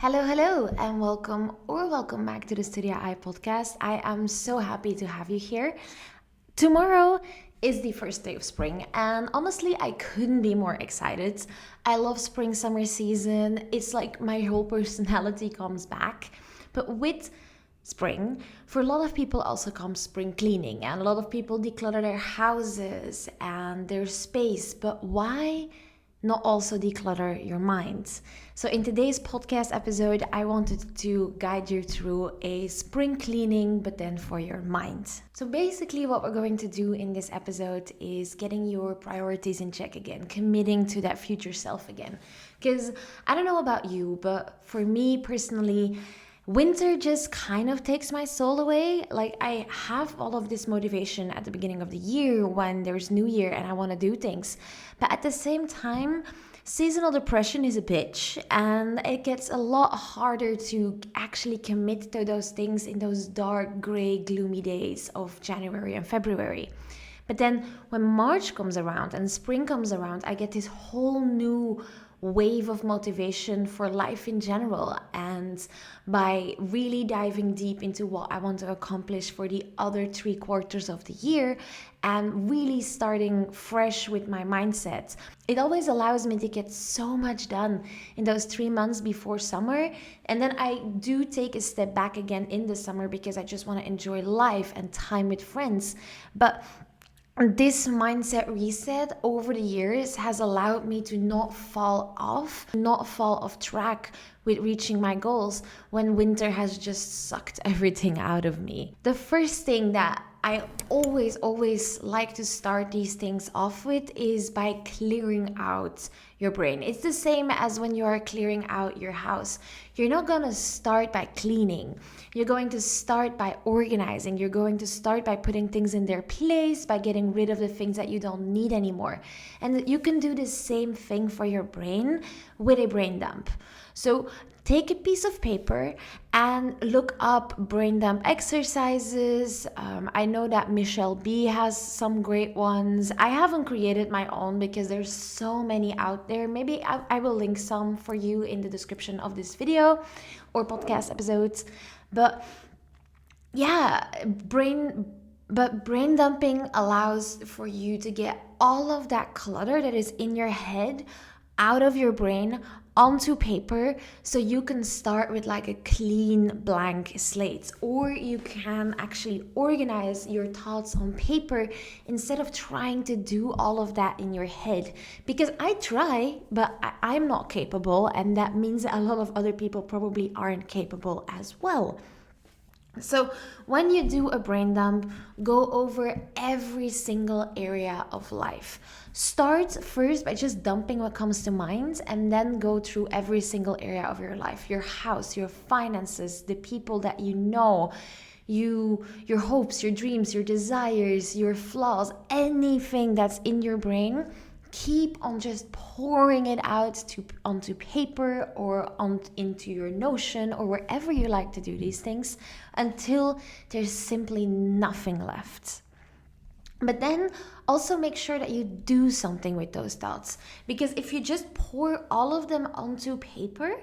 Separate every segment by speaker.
Speaker 1: Hello, and welcome back to the Studio I podcast. I am so happy to have you here. Tomorrow is the first day of spring, and honestly, I couldn't be more excited. I love spring summer season. It's like my whole personality comes back. But with spring, for a lot of people also comes spring cleaning, and a lot of people declutter their houses and their space. But why not also declutter your mind? So, in today's podcast episode, I wanted to guide you through a spring cleaning, but then for your mind. So, basically, what we're going to do in this episode is getting your priorities in check again, committing to that future self again. Because I don't know about you, but for me personally, winter just kind of takes my soul away. Like, I have all of this motivation at the beginning of the year when there's New Year and I want to do things. But at the same time, seasonal depression is a bitch, and it gets a lot harder to actually commit to those things in those dark, gray, gloomy days of January and February. But then when March comes around and spring comes around, I get this whole new wave of motivation for life in general, and by really diving deep into what I want to accomplish for the other 3 quarters of the year and really starting fresh with my mindset, it always allows me to get so much done in those 3 months before summer. And then I do take a step back again in the summer because I just want to enjoy life and time with friends. But this mindset reset over the years has allowed me to not fall off track with reaching my goals when winter has just sucked everything out of me. The first thing that I always like to start these things off with is by clearing out your brain. It's the same as when you are clearing out your house. You're not going to start by cleaning. You're going to start by organizing. You're going to start by putting things in their place, by getting rid of the things that you don't need anymore. And you can do the same thing for your brain with a brain dump. So take a piece of paper and look up brain dump exercises. I know that Michelle B has some great ones. I haven't created my own because there's so many out there. Maybe I will link some for you in the description of this video or podcast episodes. But yeah, brain dumping allows for you to get all of that clutter that is in your head out of your brain onto paper, so you can start with like a clean blank slate, or you can actually organize your thoughts on paper instead of trying to do all of that in your head. Because I try, but I'm not capable, and that means that a lot of other people probably aren't capable as well. So when you do a brain dump, go over every single area of life. Start first by just dumping what comes to mind, and then go through every single area of your life: your house, your finances, the people that you know, your hopes, your dreams, your desires, your flaws, anything that's in your brain. Keep on just pouring it out onto paper or into your Notion or wherever you like to do these things until there's simply nothing left. But then also make sure that you do something with those thoughts, because if you just pour all of them onto paper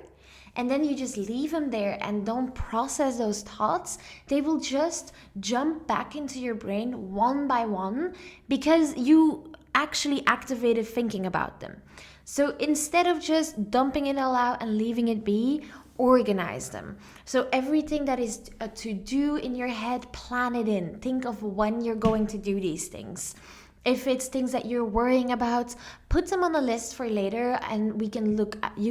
Speaker 1: and then you just leave them there and don't process those thoughts, they will just jump back into your brain one by one because you actually activated thinking about them. So instead of just dumping it all out and leaving it be, organize them. So everything that is to do in your head, plan it in. Think of when you're going to do these things. If it's things that you're worrying about, put them on a list for later, and you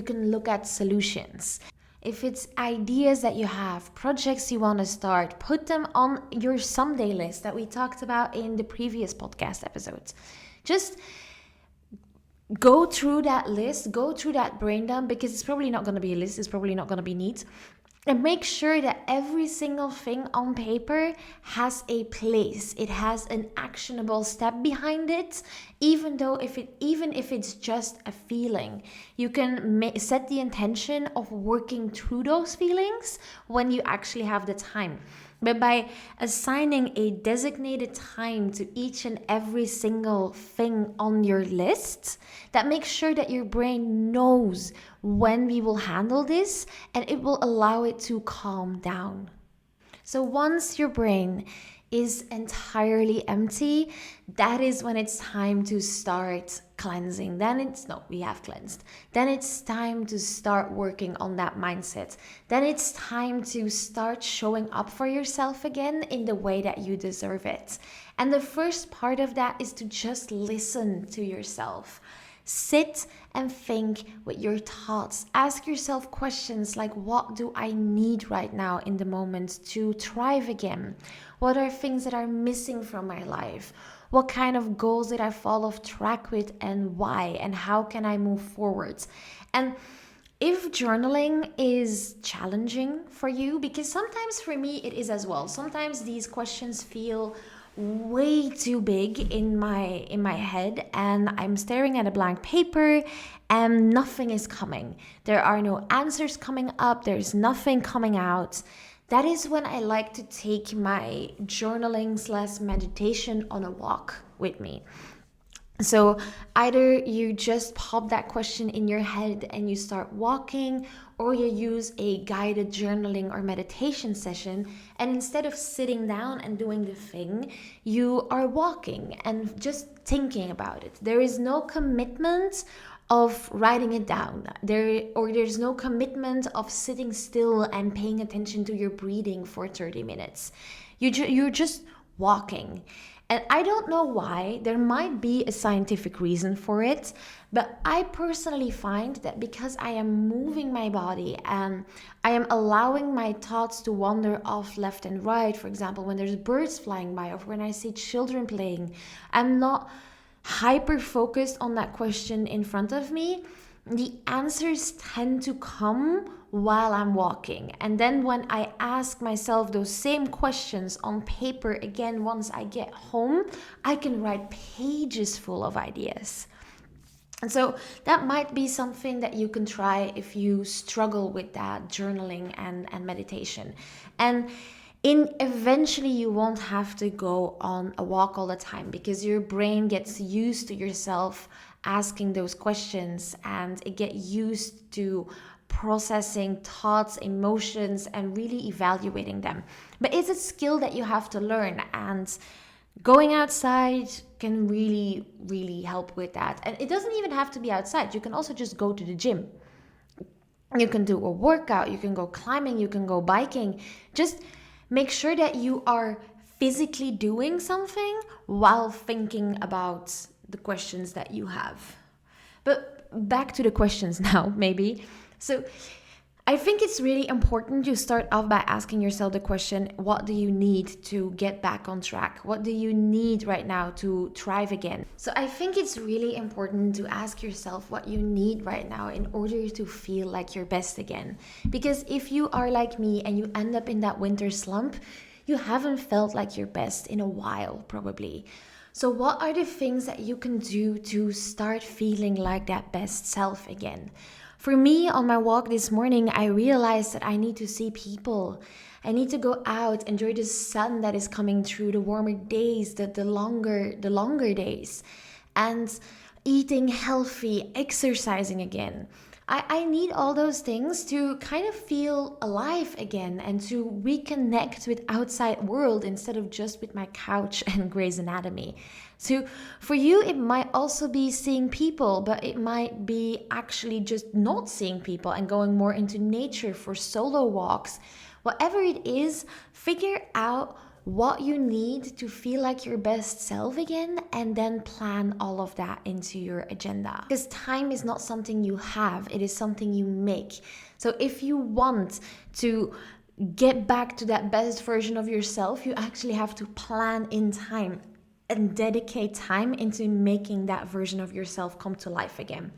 Speaker 1: can look at solutions. If it's ideas that you have, projects you want to start, put them on your someday list that we talked about in the previous podcast episodes. Just go through that list, go through that brain dump, because it's probably not going to be a list, it's probably not going to be neat. And make sure that every single thing on paper has a place. It has an actionable step behind it. even if it's just a feeling. You can set the intention of working through those feelings when you actually have the time. But by assigning a designated time to each and every single thing on your list, that makes sure that your brain knows when we will handle this, and it will allow it to calm down. So once your brain is entirely empty, that is when it's time to start cleansing. We have cleansed. Then it's time to start working on that mindset. Then it's time to start showing up for yourself again in the way that you deserve it. And the first part of that is to just listen to yourself. Sit and think with your thoughts. Ask yourself questions like, what do I need right now in the moment to thrive again? What are things that are missing from my life? What kind of goals did I fall off track with, and why? And how can I move forward? And if journaling is challenging for you, because sometimes for me it is as well. Sometimes these questions feel way too big in my head, and I'm staring at a blank paper and nothing is coming. There are no answers coming up. There's nothing coming out. That is when I like to take my journaling/meditation on a walk with me. So either you just pop that question in your head and you start walking, or you use a guided journaling or meditation session, and instead of sitting down and doing the thing, you are walking and just thinking about it. There is no commitment of writing it down. There's no commitment of sitting still and paying attention to your breathing for 30 minutes. You're just walking. And I don't know why. There might be a scientific reason for it, but I personally find that because I am moving my body and I am allowing my thoughts to wander off left and right, for example, when there's birds flying by or when I see children playing, I'm not hyper focused on that question in front of me. The answers tend to come while I'm walking. And then when I ask myself those same questions on paper again, once I get home, I can write pages full of ideas. And so that might be something that you can try if you struggle with that journaling and meditation. And eventually you won't have to go on a walk all the time, because your brain gets used to yourself asking those questions, and it gets used to processing thoughts, emotions, and really evaluating them. But it's a skill that you have to learn, and going outside can really, really help with that. And it doesn't even have to be outside. You can also just go to the gym. You can do a workout, you can go climbing, you can go biking. Just make sure that you are physically doing something while thinking about the questions that you have. But back to the questions now, maybe. So I think it's really important to start off by asking yourself the question, what do you need to get back on track? What do you need right now to thrive again? So I think it's really important to ask yourself what you need right now in order to feel like your best again. Because if you are like me and you end up in that winter slump, you haven't felt like your best in a while, probably. So what are the things that you can do to start feeling like that best self again? For me, on my walk this morning, I realized that I need to see people. I need to go out, enjoy the sun that is coming through, the warmer days, the longer days, and eating healthy, exercising again. I need all those things to kind of feel alive again and to reconnect with outside world instead of just with my couch and Grey's Anatomy. So for you, it might also be seeing people, but it might be actually just not seeing people and going more into nature for solo walks. Whatever it is, figure out what you need to feel like your best self again, and then plan all of that into your agenda. Because time is not something you have, it is something you make. So if you want to get back to that best version of yourself, you actually have to plan in time and dedicate time into making that version of yourself come to life again.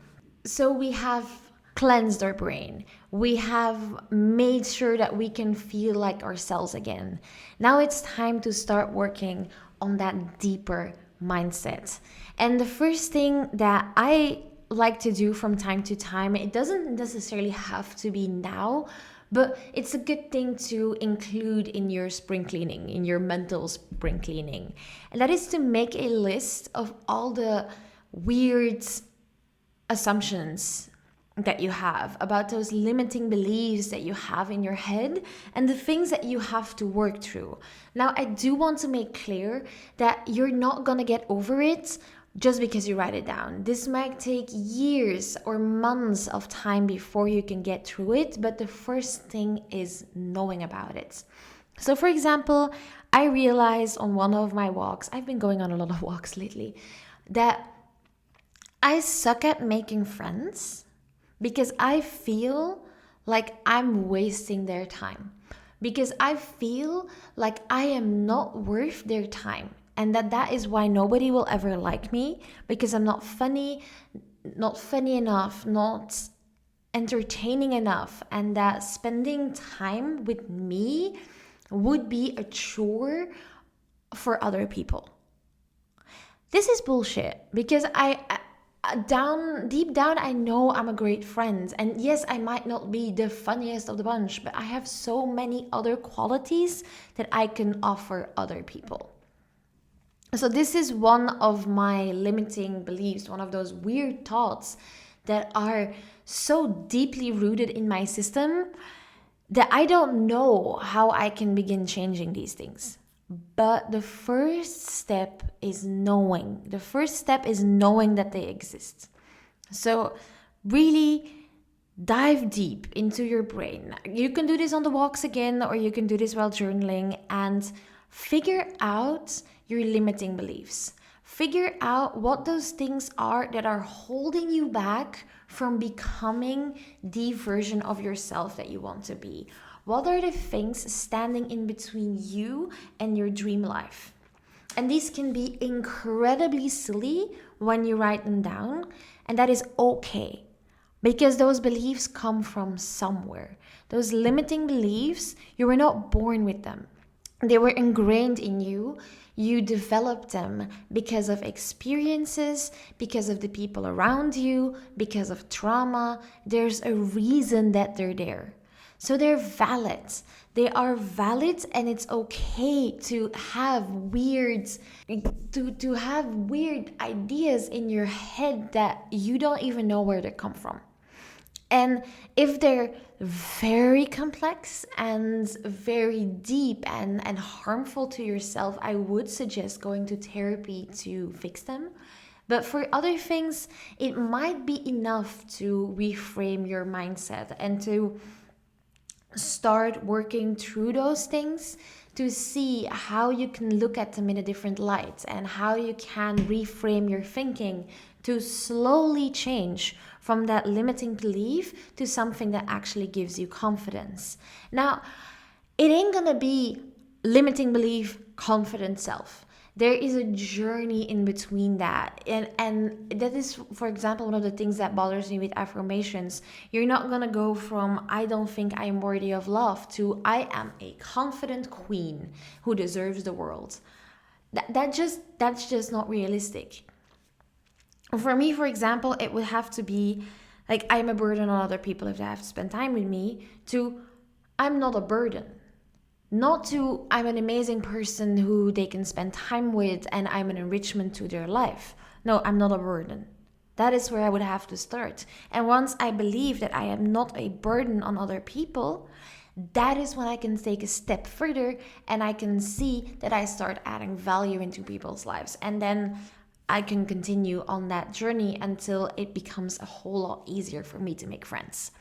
Speaker 1: So we have cleansed our brain. We have made sure that we can feel like ourselves again. Now it's time to start working on that deeper mindset. And the first thing that I like to do from time to time, it doesn't necessarily have to be now, but it's a good thing to include in your spring cleaning, in your mental spring cleaning. And that is to make a list of all the weird assumptions that you have about those limiting beliefs that you have in your head and the things that you have to work through. Now, I do want to make clear that you're not going to get over it just because you write it down. This might take years or months of time before you can get through it, but the first thing is knowing about it. So, for example, I realized on one of my walks, I've been going on a lot of walks lately, that I suck at making friends because I feel like I'm wasting their time. Because I feel like I am not worth their time. And that is why nobody will ever like me, because I'm not funny enough, not entertaining enough, and that spending time with me would be a chore for other people. This is bullshit, because deep down, I know I'm a great friend. And yes, I might not be the funniest of the bunch, but I have so many other qualities that I can offer other people. So this is one of my limiting beliefs, one of those weird thoughts that are so deeply rooted in my system that I don't know how I can begin changing these things. But the first step is knowing. The first step is knowing that they exist. So really dive deep into your brain. You can do this on the walks again, or you can do this while journaling, and figure out your limiting beliefs. Figure out what those things are that are holding you back from becoming the version of yourself that you want to be. What are the things standing in between you and your dream life? And these can be incredibly silly when you write them down, and that is okay. Because those beliefs come from somewhere. Those limiting beliefs, you were not born with them. They were ingrained in you. You developed them because of experiences, because of the people around you, because of trauma. There's a reason that they're there. So they're valid. They are valid, and it's okay to have weird ideas in your head that you don't even know where they come from. And if they're very complex and very deep and harmful to yourself, I would suggest going to therapy to fix them. But for other things, it might be enough to reframe your mindset and to start working through those things to see how you can look at them in a different light and how you can reframe your thinking to slowly change from that limiting belief to something that actually gives you confidence. Now, it ain't gonna be limiting belief, confident self. There is a journey in between that. And that is, for example, one of the things that bothers me with affirmations. You're not going to go from, I don't think I am worthy of love, to I am a confident queen who deserves the world. That's just not realistic. For me, for example, it would have to be like, I'm a burden on other people if they have to spend time with me, to I'm not a burden. Not to I'm an amazing person who they can spend time with and I'm an enrichment to their life. No, I'm not a burden. That is where I would have to start. And once I believe that I am not a burden on other people, that is when I can take a step further and I can see that I start adding value into people's lives. And then I can continue on that journey until it becomes a whole lot easier for me to make friends.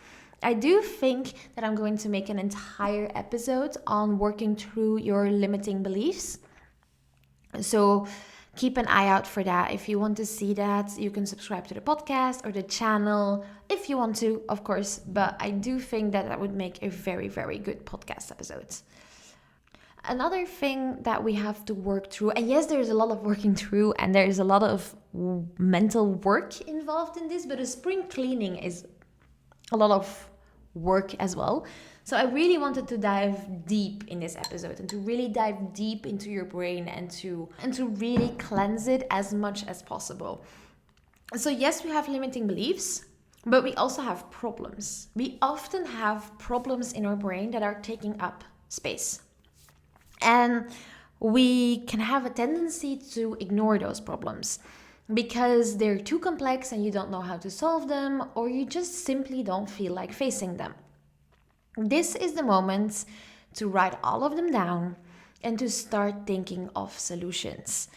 Speaker 1: I do think that I'm going to make an entire episode on working through your limiting beliefs. So keep an eye out for that. If you want to see that, you can subscribe to the podcast or the channel if you want to, of course. But I do think that would make a very, very good podcast episode. Another thing that we have to work through, and yes, there's a lot of working through and there's a lot of mental work involved in this, but a spring cleaning is a lot of work as well. So I really wanted to dive deep in this episode and to really dive deep into your brain and to really cleanse it as much as possible. So yes, we have limiting beliefs, but we also have problems. We often have problems in our brain that are taking up space. And we can have a tendency to ignore those problems because they're too complex and you don't know how to solve them, or you just simply don't feel like facing them. This is the moment to write all of them down and to start thinking of solutions.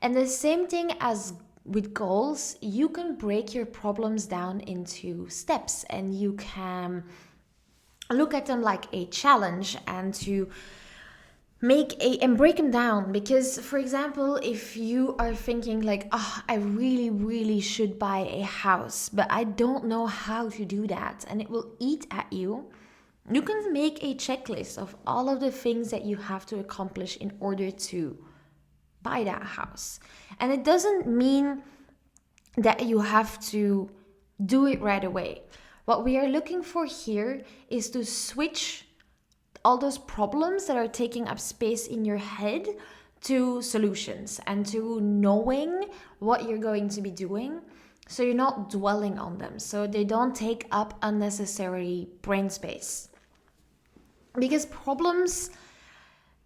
Speaker 1: And the same thing as with goals, you can break your problems down into steps and you can look at them like a challenge and to and break them down. Because, for example, if you are thinking like, oh, I really should buy a house, but I don't know how to do that and it will eat at you, you can make a checklist of all of the things that you have to accomplish in order to buy that house. And it doesn't mean that you have to do it right away. What we are looking for here is to switch all those problems that are taking up space in your head to solutions and to knowing what you're going to be doing, so you're not dwelling on them, so they don't take up unnecessary brain space. Because problems,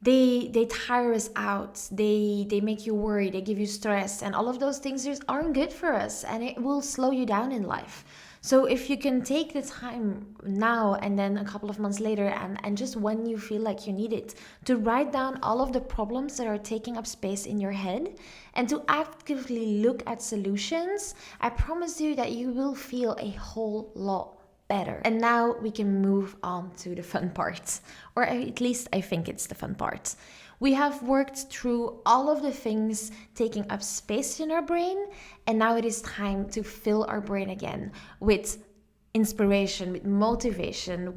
Speaker 1: they tire us out, they make you worry, they give you stress, and all of those things just aren't good for us, and it will slow you down in life. So if you can take the time now and then a couple of months later and just when you feel like you need it, to write down all of the problems that are taking up space in your head and to actively look at solutions, I promise you that you will feel a whole lot better. And now we can move on to the fun part, or at least I think it's the fun part. We have worked through all of the things taking up space in our brain, and now it is time to fill our brain again with inspiration, with motivation,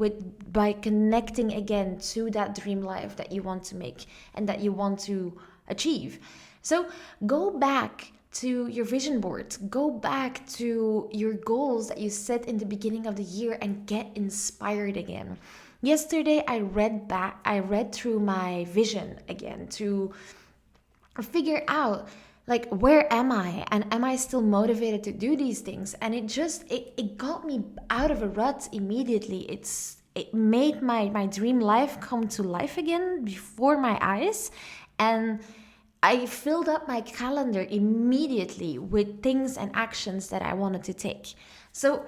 Speaker 1: by connecting again to that dream life that you want to make and that you want to achieve. So go back to your vision board, go back to your goals that you set in the beginning of the year and get inspired again. Yesterday I read through my vision again to figure out like, where am I and am I still motivated to do these things? And it got me out of a rut immediately. It made my dream life come to life again before my eyes, and I filled up my calendar immediately with things and actions that I wanted to take. So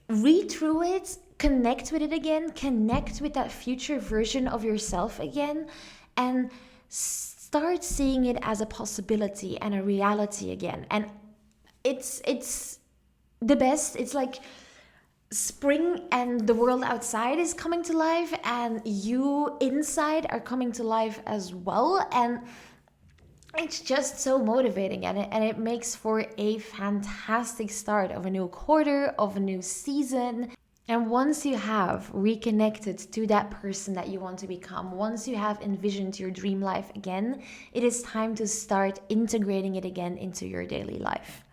Speaker 1: read through it, connect with it again, connect with that future version of yourself again, and start seeing it as a possibility and a reality again. And it's the best. It's like spring and the world outside is coming to life and you inside are coming to life as well. And it's just so motivating, and it makes for a fantastic start of a new quarter, of a new season. And once you have reconnected to that person that you want to become, once you have envisioned your dream life again, it is time to start integrating it again into your daily life.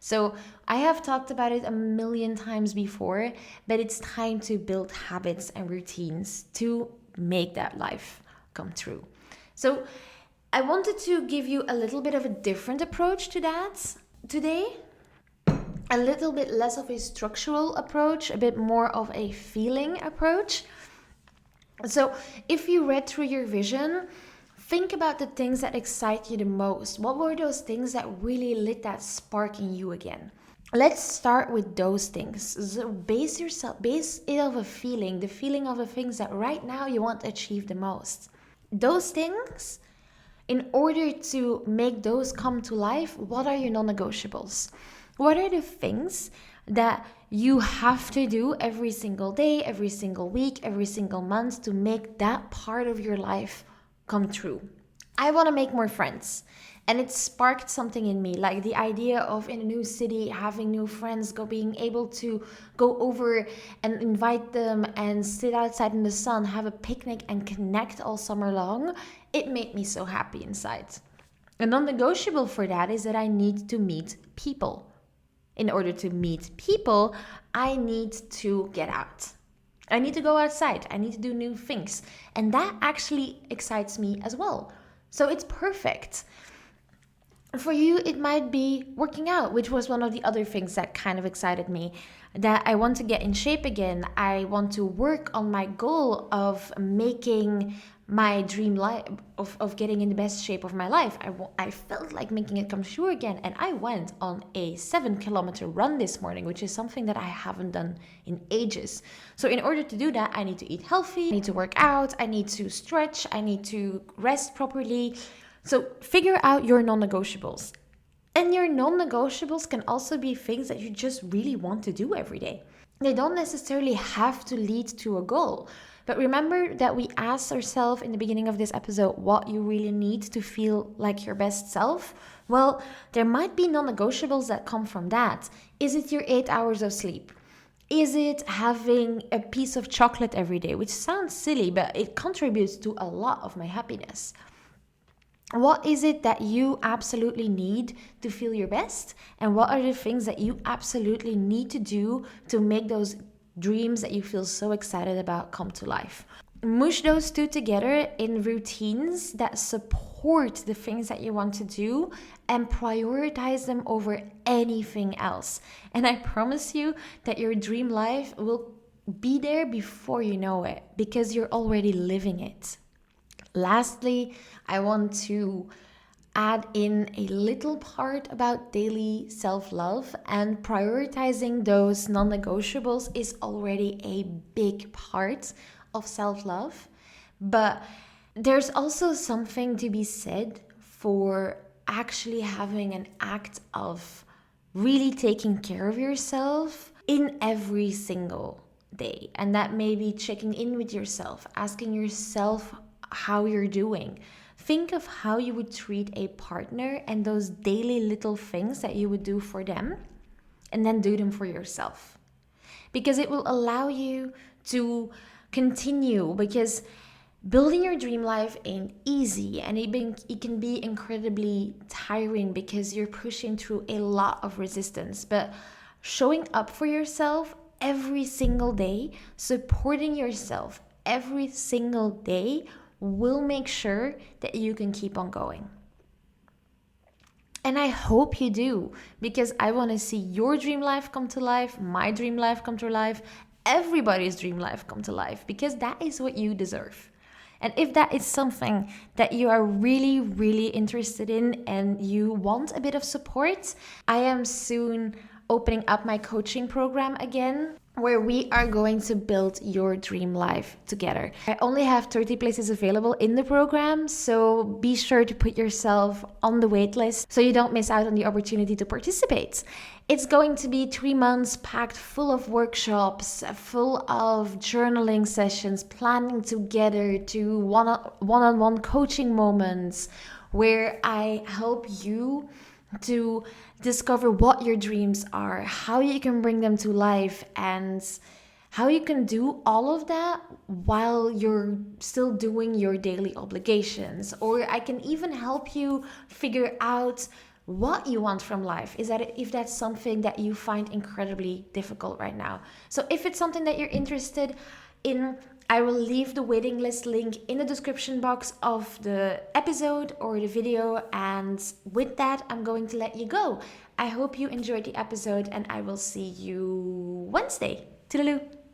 Speaker 1: So I have talked about it a million times before, but it's time to build habits and routines to make that life come true. So I wanted to give you a little bit of a different approach to that today. A little bit less of a structural approach, a bit more of a feeling approach. So if you read through your vision, think about the things that excite you the most. What were those things that really lit that spark in you again? Let's start with those things. So base it off a feeling, the feeling of the things that right now you want to achieve the most. Those things, in order to make those come to life, what are your non-negotiables? What are the things that you have to do every single day, every single week, every single month to make that part of your life come true? I want to make more friends. And it sparked something in me, like the idea of in a new city, having new friends, being able to go over and invite them and sit outside in the sun, have a picnic and connect all summer long. It made me so happy inside. A non-negotiable for that is that I need to meet people. In order to meet people, I need to get out. I need to go outside. I need to do new things. And that actually excites me as well. So it's perfect. For you, it might be working out, which was one of the other things that kind of excited me. That I want to get in shape again. I want to work on my goal of making my dream life, of getting in the best shape of my life. I felt like making it come true again. And I went on a 7-kilometer run this morning, which is something that I haven't done in ages. So in order to do that, I need to eat healthy, I need to work out, I need to stretch, I need to rest properly. So figure out your non-negotiables. And your non-negotiables can also be things that you just really want to do every day. They don't necessarily have to lead to a goal. But remember that we asked ourselves in the beginning of this episode what you really need to feel like your best self. Well, there might be non-negotiables that come from that. Is it your 8 hours of sleep? Is it having a piece of chocolate every day? Which sounds silly, but it contributes to a lot of my happiness. What is it that you absolutely need to feel your best? And what are the things that you absolutely need to do to make those dreams that you feel so excited about come to life? Mush those two together in routines that support the things that you want to do and prioritize them over anything else. And I promise you that your dream life will be there before you know it because you're already living it. Lastly, I want to add in a little part about daily self-love, and prioritizing those non-negotiables is already a big part of self-love. But there's also something to be said for actually having an act of really taking care of yourself in every single day. And that may be checking in with yourself, asking yourself how you're doing. Think of how you would treat a partner and those daily little things that you would do for them, and then do them for yourself. Because it will allow you to continue, because building your dream life ain't easy, and it can be incredibly tiring because you're pushing through a lot of resistance. But showing up for yourself every single day, supporting yourself every single day, will make sure that you can keep on going. And I hope you do, because I want to see your dream life come to life, my dream life come to life, everybody's dream life come to life, because that is what you deserve. And if that is something that you are really, really interested in and you want a bit of support, I am soon opening up my coaching program again, where we are going to build your dream life together. I only have 30 places available in the program, so be sure to put yourself on the waitlist so you don't miss out on the opportunity to participate. It's going to be 3 months packed full of workshops, full of journaling sessions, planning together, to one-on-one coaching moments, where I help you to discover what your dreams are, how you can bring them to life, and how you can do all of that while you're still doing your daily obligations. Or I can even help you figure out what you want from life, if that's something that you find incredibly difficult right now. So if it's something that you're interested in, I will leave the waiting list link in the description box of the episode or the video. And with that, I'm going to let you go. I hope you enjoyed the episode, and I will see you Wednesday. Toodaloo.